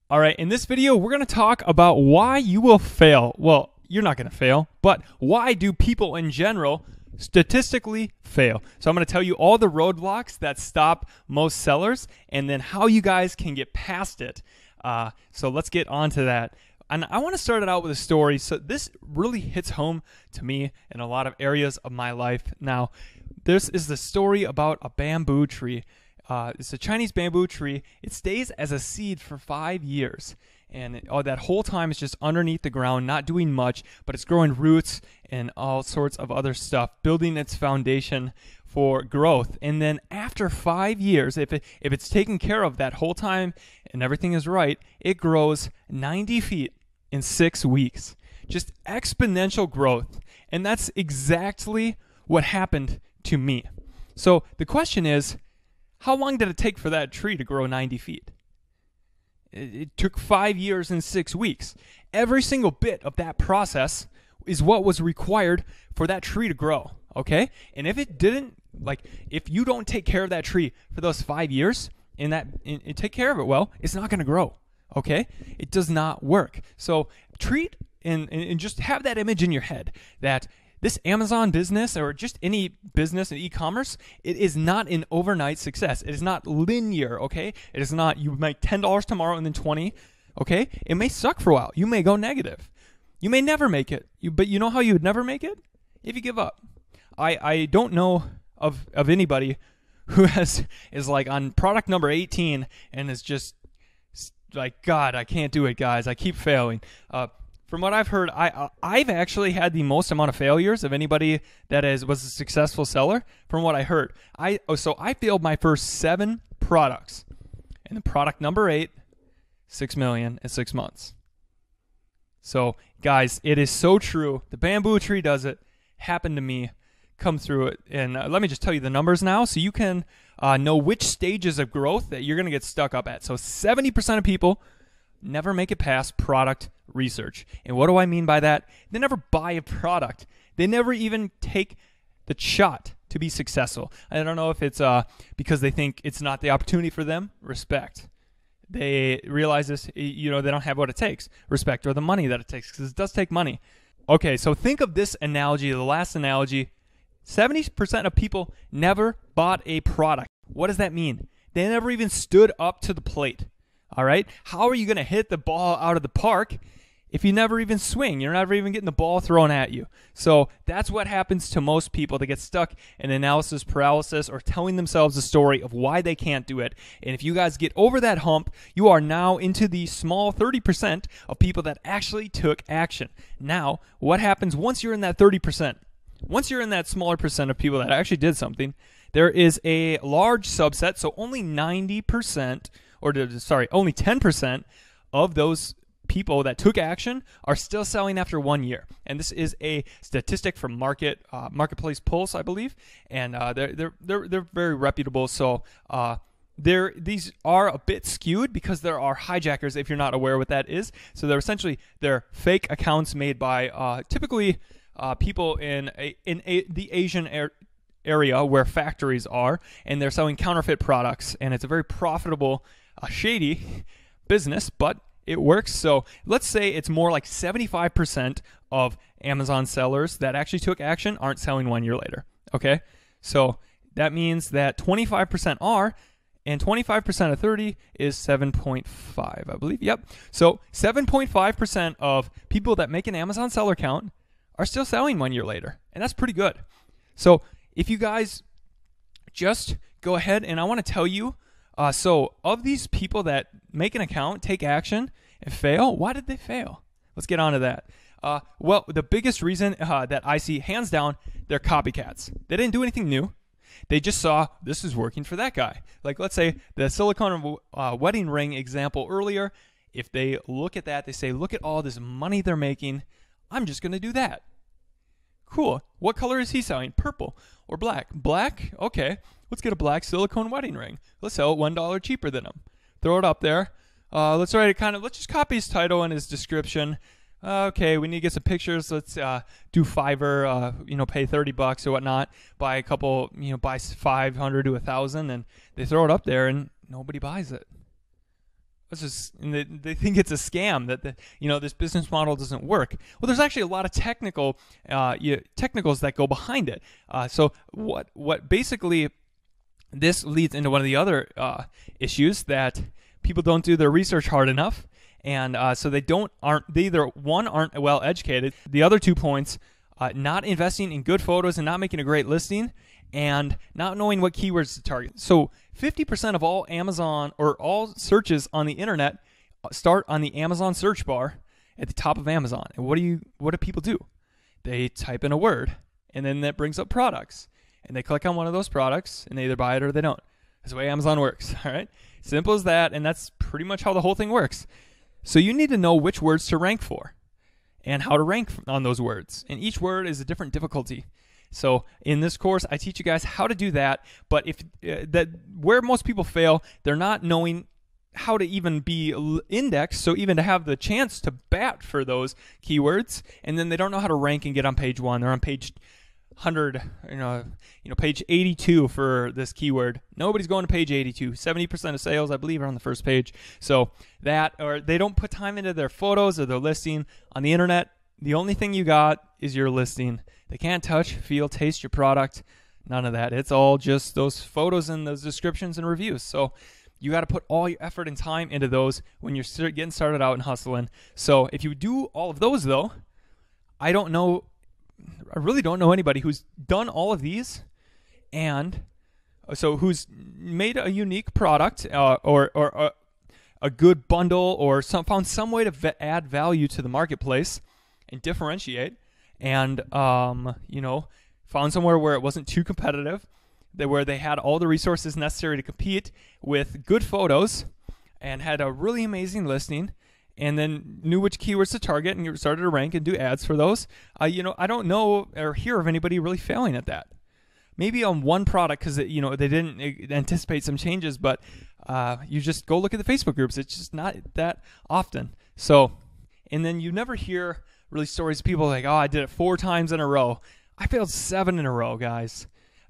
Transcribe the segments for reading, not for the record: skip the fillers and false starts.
All right, in this video, we're going to talk about why you will fail. Well, you're not going to fail, but why do people in general statistically fail? So I'm going to tell you all the roadblocks that stop most sellers and then how you guys can get past it. So let's get on to that. And I want to start it out with a story. So this really hits home to me in a lot of areas of my life. Now, this is the story about a bamboo tree. It's a Chinese bamboo tree. It stays as a seed for 5 years. And that whole time it's just underneath the ground, not doing much, but it's growing roots and all sorts of other stuff, building its foundation for growth. And then after 5 years, if it's taken care of that whole time and everything is right, it grows 90 feet in 6 weeks. Just exponential growth. And that's exactly what happened to me. So the question is, how long did it take for that tree to grow 90 feet? It took 5 years and 6 weeks. Every single bit of that process is what was required for that tree to grow, okay? And if it didn't, if you don't take care of that tree for those 5 years and take care of it well, it's not going to grow, okay? It does not work. So treat and just have that image in your head that this Amazon business or just any business in e-commerce, it is not an overnight success. It is not linear, okay? It is not you make $10 tomorrow and then 20, okay? It may suck for a while. You may go negative. You may never make it. But you know how you would never make it? If you give up. I don't know of anybody who is like on product number 18 and is just like, God, I can't do it, guys. I keep failing. From what I've heard, I've actually had the most amount of failures of anybody that was a successful seller. From what I heard, I failed my first 7 products, and the product number 8, $6 million in 6 months. So, guys, it is so true. The bamboo tree does it. Happened to me. Come through it, and let me just tell you the numbers now, so you can know which stages of growth that you're going to get stuck up at. So, 70% of people never make it past product research. And what do I mean by that? They never buy a product. They never even take the shot to be successful. I don't know if it's because they think it's not the opportunity for them. Respect. They realize this, they don't have what it takes. Respect, or the money that it takes, because it does take money. Okay, so think of this analogy, the last analogy. 70% of people never bought a product. What does that mean? They never even stood up to the plate. All right? How are you going to hit the ball out of the park if you never even swing? You're never even getting the ball thrown at you. So that's what happens to most people. They get stuck in analysis paralysis or telling themselves a story of why they can't do it. And if you guys get over that hump, you are now into the small 30% of people that actually took action. Now, what happens once you're in that 30%? Once you're in that smaller percent of people that actually did something, there is a large subset, so only 90%, only 10% of those people that took action are still selling after 1 year. And this is a statistic from Marketplace Pulse, I believe, and they're very reputable. So these are a bit skewed because there are hijackers, if you're not aware what that is. So they're fake accounts made by typically people in the Asian area where factories are, and they're selling counterfeit products, and it's a very profitable shady business, but it works. So let's say it's more like 75% of Amazon sellers that actually took action aren't selling 1 year later. Okay, so that means that 25% are, and 25% of 30 is 7.5, I believe. Yep. So 7.5% of people that make an Amazon seller account are still selling 1 year later, and that's pretty good. So if you guys just go ahead, and I want to tell you, so of these people that make an account, take action, and fail, why did they fail? Let's get on to that. Well, the biggest reason that I see, hands down, they're copycats. They didn't do anything new. They just saw this is working for that guy. Like, let's say the silicone wedding ring example earlier. If they look at that, they say, look at all this money they're making. I'm just going to do that. Cool. What color is he selling? Purple or black? Black? Okay. Let's get a black silicone wedding ring. Let's sell it $1 cheaper than him. Throw it up there. Let's just copy his title and his description. Okay, we need to get some pictures. Let's do Fiverr, pay $30 or whatnot. Buy a couple, buy 500 to 1,000, and they throw it up there and nobody buys it. and they think it's a scam, that this business model doesn't work. Well, there's actually a lot of technicals that go behind it. So what basically this leads into one of the other issues, that people don't do their research hard enough, and so they either aren't well educated. The other 2 points, not investing in good photos and not making a great listing, and not knowing what keywords to target. So 50% of all Amazon or all searches on the internet start on the Amazon search bar at the top of Amazon. And what do people do? They type in a word, and then that brings up products, and they click on one of those products, and they either buy it or they don't. That's the way Amazon works. All right, simple as that, and that's pretty much how the whole thing works. So you need to know which words to rank for and how to rank on those words, and each word is a different difficulty. So in this course, I teach you guys how to do that. But where most people fail, they're not knowing how to even be indexed, so even to have the chance to bat for those keywords, and then they don't know how to rank and get on page 1. They're on page 100, page 82 for this keyword. Nobody's going to page 82. 70% of sales, I believe, are on the first page. So or they don't put time into their photos or their listing. On the internet, the only thing you got is your listing. They can't touch, feel, taste your product. None of that. It's all just those photos and those descriptions and reviews. So you got to put all your effort and time into those when you're getting started out and hustling. So if you do all of those, though, I really don't know anybody who's done all of these, and so who's made a unique product or a good bundle, or found some way to add value to the marketplace and differentiate, and found somewhere where it wasn't too competitive, where they had all the resources necessary to compete with good photos, and had a really amazing listing, and then knew which keywords to target and started to rank and do ads for those. I don't know or hear of anybody really failing at that. Maybe on one product, because they didn't anticipate some changes, but you just go look at the Facebook groups. It's just not that often. So, and then you never hear really stories of people like, oh, I did it 4 times in a row. I failed 7 in a row, guys.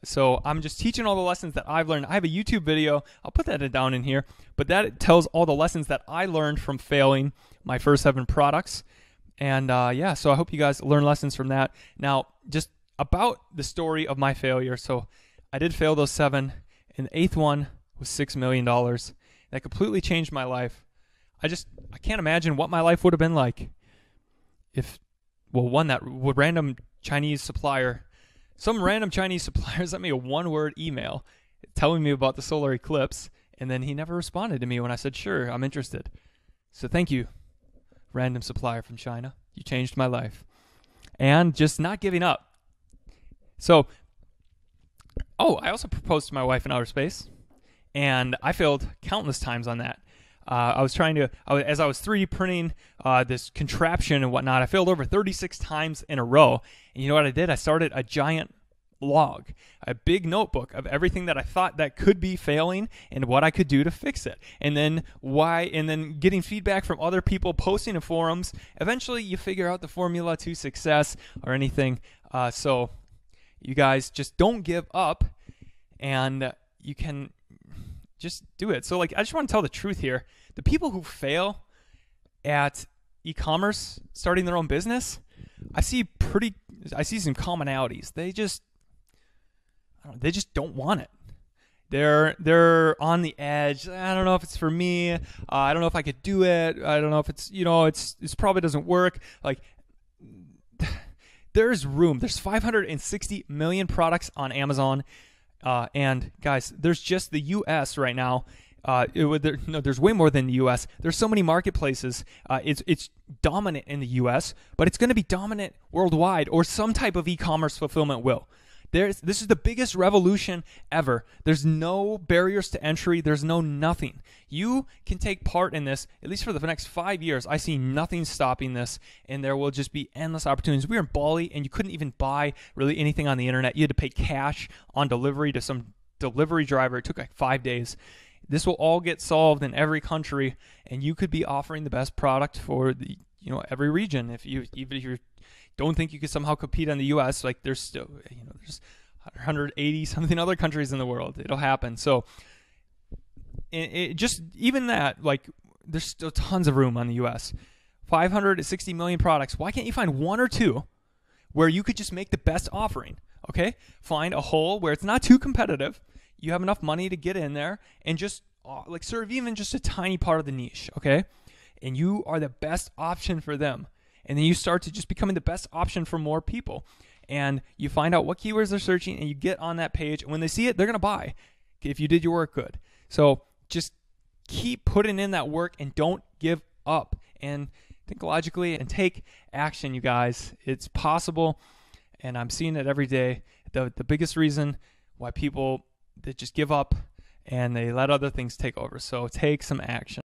So I'm just teaching all the lessons that I've learned. I have a YouTube video. I'll put that down in here. But that tells all the lessons that I learned from failing my first 7 products. And so I hope you guys learn lessons from that. Now, just about the story of my failure. So I did fail those 7. And the 8th one was $6 million. That completely changed my life. I can't imagine what my life would have been like if, some random Chinese supplier sent me a 1-word email telling me about the solar eclipse, and then he never responded to me when I said, sure, I'm interested. So thank you, random supplier from China. You changed my life. And just not giving up. So, I also proposed to my wife in outer space, and I failed countless times on that. As I was 3D printing this contraption and whatnot, I failed over 36 times in a row. And you know what I did? I started a giant log, a big notebook of everything that I thought that could be failing and what I could do to fix it. And then getting feedback from other people, posting in forums. Eventually you figure out the formula to success or anything. So you guys just don't give up, and you can just do it. So I just want to tell the truth here. The people who fail at e-commerce, starting their own business, I see some commonalities. They just don't want it. They're on the edge. I don't know if it's for me. I don't know if I could do it. I don't know if it's it's probably doesn't work. There's room. There's 560 million products on Amazon. And guys, there's just the U.S. right now. There's way more than the U.S. There's so many marketplaces. It's dominant in the U.S., but it's going to be dominant worldwide, or some type of e-commerce fulfillment will. This is the biggest revolution ever. There's no barriers to entry. There's no nothing. You can take part in this, at least for the next 5 years. I see nothing stopping this, and there will just be endless opportunities. We were in Bali, and you couldn't even buy really anything on the internet. You had to pay cash on delivery to some delivery driver. It took 5 days. This will all get solved in every country, and you could be offering the best product for every region. Even if you don't think you could somehow compete on the U.S., there's still there's 180 something other countries in the world. It'll happen. So just even that, there's still tons of room on the US. 560 million products. Why can't you find one or two where you could just make the best offering? Okay? Find a hole where it's not too competitive. You have enough money to get in there and just serve even just a tiny part of the niche, okay? And you are the best option for them. And then you start to just becoming the best option for more people. And you find out what keywords they're searching and you get on that page. And when they see it, they're going to buy if you did your work good. So just keep putting in that work and don't give up. And think logically and take action, you guys. It's possible. And I'm seeing it every day. The biggest reason why people, they just give up and they let other things take over. So take some action.